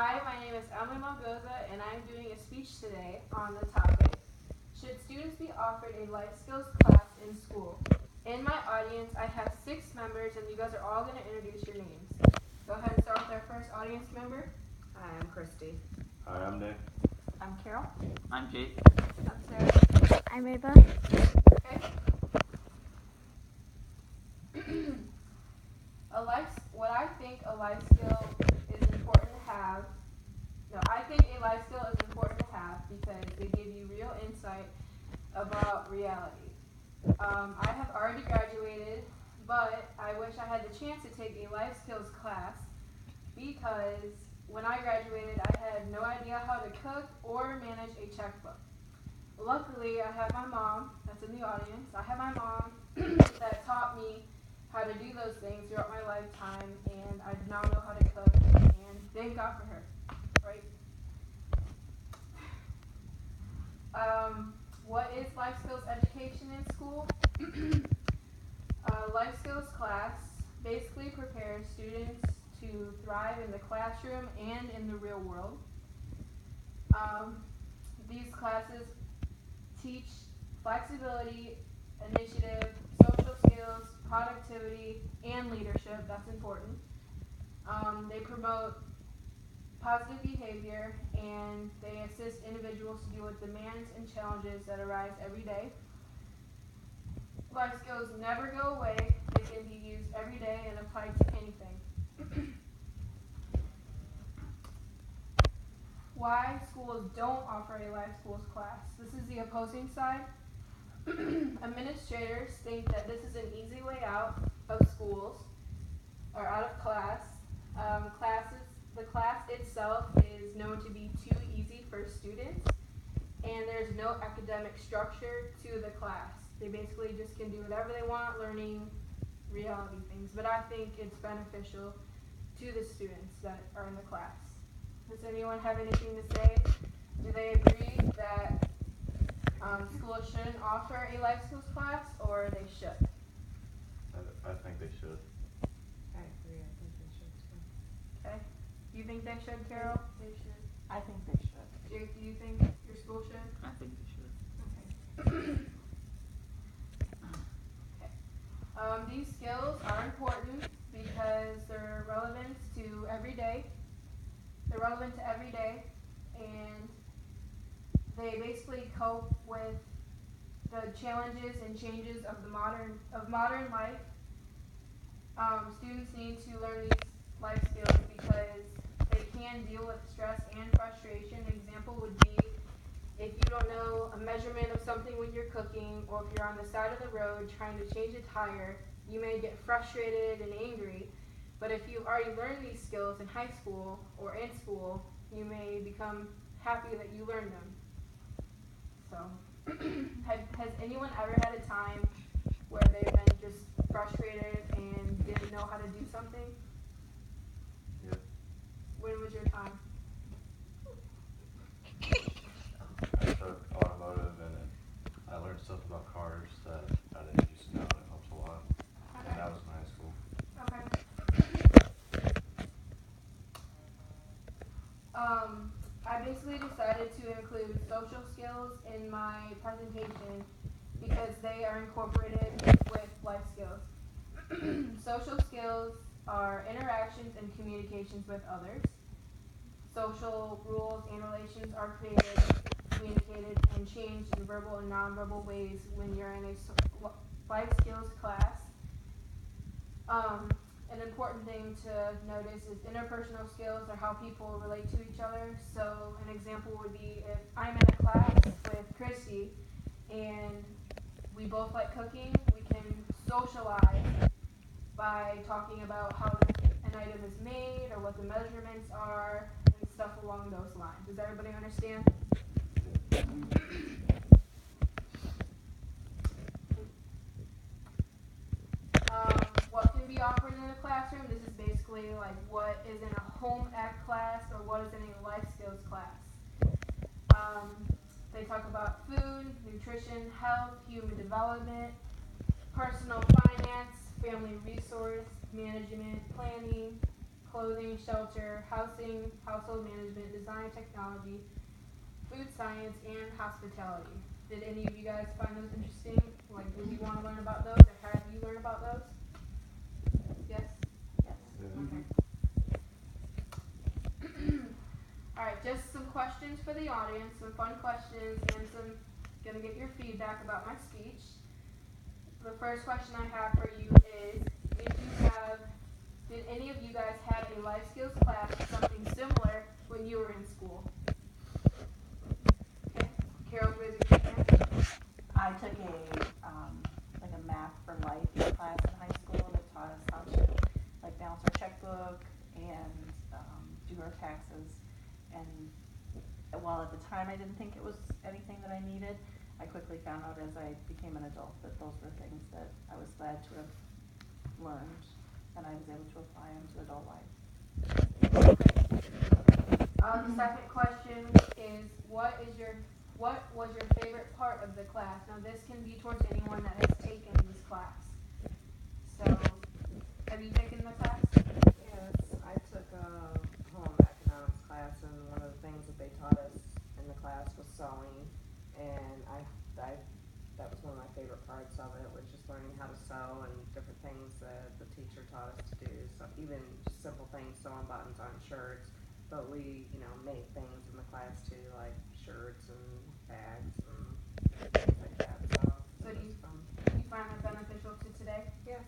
Hi, my name is Emily Malgoza, and I'm doing a speech today on the topic, should students be offered a life skills class in school? In my audience, I have 6 members, and you guys are all going to introduce your names. Go ahead and start with our first audience member. Hi, I'm Christy. Hi, I'm Nick. I'm Carol. I'm Jake. I'm Sarah. I'm Ava. Okay. What I think a life skill is important to have. No, I think a life skill is important to have because they give you real insight about reality. I have already graduated, but I wish I had the chance to take a life skills class because when I graduated, I had no idea how to cook or manage a checkbook. Luckily, I have my mom, that's in the audience, I have my mom that taught me how to do those things throughout my lifetime, and I now know how to cook, and thank God for her, right? What is life skills education in school? Life skills class basically prepares students to thrive in the classroom and in the real world. These classes teach flexibility, initiative, social skills, productivity, and leadership. That's important. They promote positive behavior, and they assist individuals to deal with demands and challenges that arise every day. Life skills never go away. They can be used every day and applied to anything. Why schools don't offer a life skills class. This is the opposing side. Administrators think that this is an easy way out of schools or out of class. The class itself is known to be too easy for students, and there's no academic structure to the class. They basically just can do whatever they want, learning reality things. But I think it's beneficial to the students that are in the class. Does anyone have anything to say? Do they agree that schools shouldn't offer a life skills class, or they should? I think they should. I agree, I think they should too. Okay. Do you think they should, Carol? They should. I think they should. Jake, do you think your school should? I think they should. Okay. These skills are important because they're relevant to every day. They're relevant to every day, and they basically cope with the challenges and changes of modern life. Students need to learn these life skills because they can deal with stress and frustration. An example would be if you don't know a measurement of something when you're cooking, or if you're on the side of the road trying to change a tire, you may get frustrated and angry. But if you've already learned these skills in high school or in school, you may become happy that you learned them. So, has anyone ever had a time where they've been just frustrated and didn't know how to do something? Yeah. When was your time? I took automotive and I learned stuff about cars that I didn't used to know, and it helps a lot. Okay. And that was in high school. Okay. I basically decided to include social skills in my presentation because they are incorporated with life skills. Social skills are interactions and communications with others. Social rules and relations are created, communicated, and changed in verbal and nonverbal ways when you're in a life skills class. An important thing to notice is interpersonal skills are how people relate to each other. So an example would be if I'm in a class with Christy and we both like cooking, we can socialize by talking about how an item is made or what the measurements are and stuff along those lines. Does everybody understand? What can be offered in a classroom? This is basically like what is in a home ec class or what is in a life skills class. They talk about food, nutrition, health, human development, personal finance, family resource management, planning, clothing, shelter, housing, household management, design, technology, food science, and hospitality. Did any of you guys find those interesting? Like, did you want to learn about those, or have you learned about those? Yes? Yes. Okay. Alright, just some questions for the audience, some fun questions, and gonna get your feedback about my speech. The first question I have for you is, did any of you guys have a life skills class or something similar when you were in school? Okay, Carol, raise your hand. I took like a math for life class in high school that taught us how to like balance our checkbook and do our taxes. And while at the time I didn't think it was anything that I needed, I quickly found out as I became an adult that those were things that I was glad to have learned and I was able to apply into adult life. The second question is, what was your favorite part of the class? Now this can be towards anyone that has taken this class. So, have you taken the class? Yes, I took a home economics class, and one of the things that they taught us in the class was sewing, and I that was one of my favorite parts of it, was just learning how to sew and different things that the teacher taught us to do. So even just simple things, sewing buttons on shirts, but we, made things in the class too, like shirts and bags and things like that. So So it was fun. do you find that beneficial to today? Yes.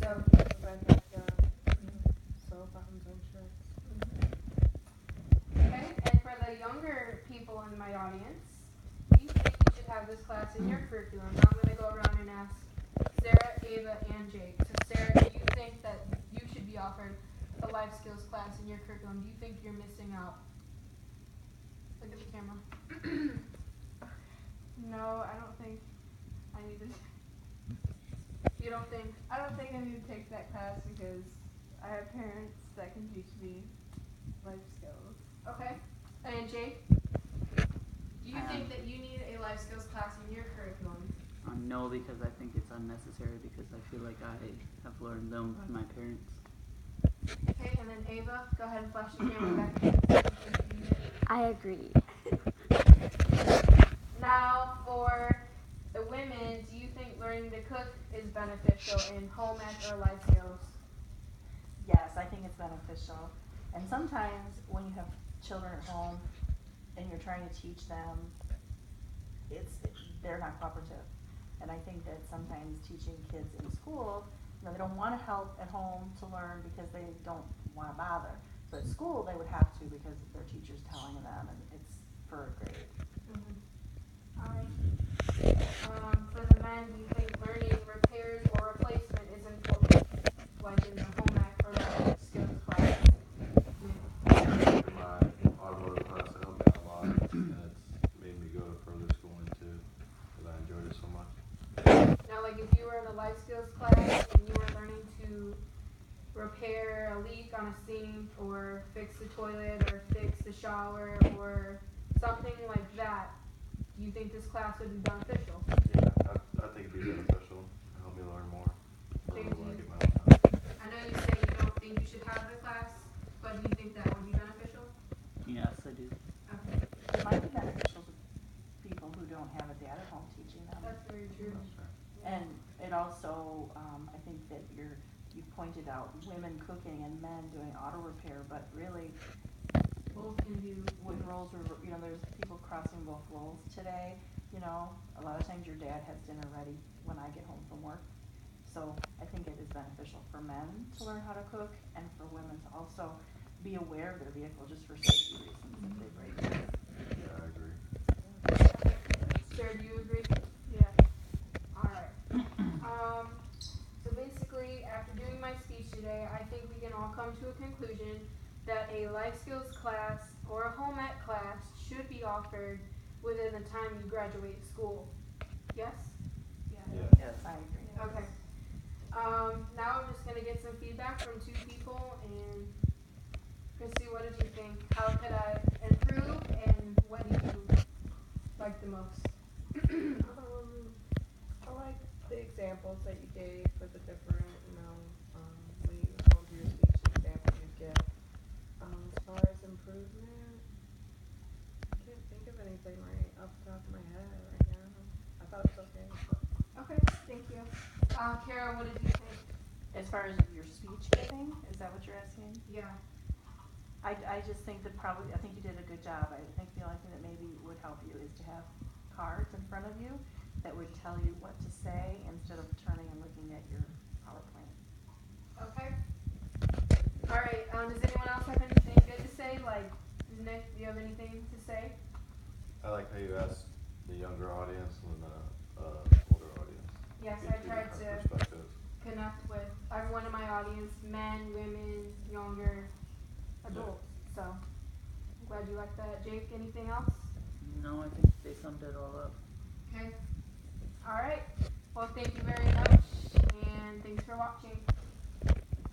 So, So I think sew buttons on shirts. okay, and for the younger people in my audience, do you think you should have this class in your curriculum? Now I'm going to go around and ask Sarah, Ava, and Jake. So Sarah, do you think that you should be offered a life skills class in your curriculum? Do you think you're missing out? Look at the camera. No, I don't think I need to. You don't think? I don't think I need to take that class because I have parents that can teach me life skills. Okay. And Jake, do you think that you need a life skills class in your curriculum? No, because I think it's unnecessary because I feel like I have learned them from my parents. Okay, and then Ava, go ahead and flash the camera back. I agree. Now, for the women, do you think learning to cook is beneficial in home ec or life skills? Yes, I think it's beneficial. And sometimes when you have children at home and you're trying to teach them, they're not cooperative. And I think that sometimes teaching kids in school, they don't want to help at home to learn because they don't want to bother. But at school, they would have to because their teacher's telling them, and it's for a grade. Alright. For the men, do you think learning repairs or replacement is important? Like in the home ec or life skills class? In my automotive class, it helped me a lot, and it's made me go to further schooling too, because I enjoyed it so much. Now, like if you were in a life skills class and you were learning to repair a leak on a sink or fix the toilet or fix the shower or something like that, do you think this class would be beneficial? Yeah, I think it'd be beneficial and help me learn more for Thank when I you. get my own time. I know you say you don't think you should have the class, but do you think that would be beneficial? Yes, I do. Okay, It might be beneficial to people who don't have a dad at home teaching them. that's very true. That's fair. And it also, I think that you pointed out women cooking and men doing auto repair, but really, Both can do. with roles, there's people crossing both roles today. A lot of times your dad has dinner ready when I get home from work. So I think it is beneficial for men to learn how to cook and for women to also be aware of their vehicle just for safety reasons if they break it. Yeah, I agree. Sarah, do you agree? Yeah. Alright. So basically, after doing my speech today, I think we can all come to a conclusion that a life skills class or a home ec class should be offered within the time you graduate school. Yes? Yeah. Yes, I agree. Okay. Now I'm just gonna get some feedback from two people, and Christy, what did you think? How could I improve, and what did you like the most? I like the examples that you gave for the different, when you go through your speech, the examples you've anything right off the top of my head right now. I thought it was okay. Okay, thank you. Kara, what did you think? As far as your speech giving, is that what you're asking? Yeah. I just think that probably, I think you did a good job. I think the only thing that maybe would help you is to have cards in front of you that would tell you what to say instead of turning and looking at your PowerPoint. Okay. All right. Does anyone else have anything good to say? Like, Nick, do you have anything to say? I like how you asked the younger audience and the older audience. Yes, Get I two tried different to perspectives. connect with everyone in my audience, men, women, younger, adults. So, I'm glad you liked that. Jake, anything else? No, I think they summed it all up. Okay. All right. Well, thank you very much, and thanks for watching.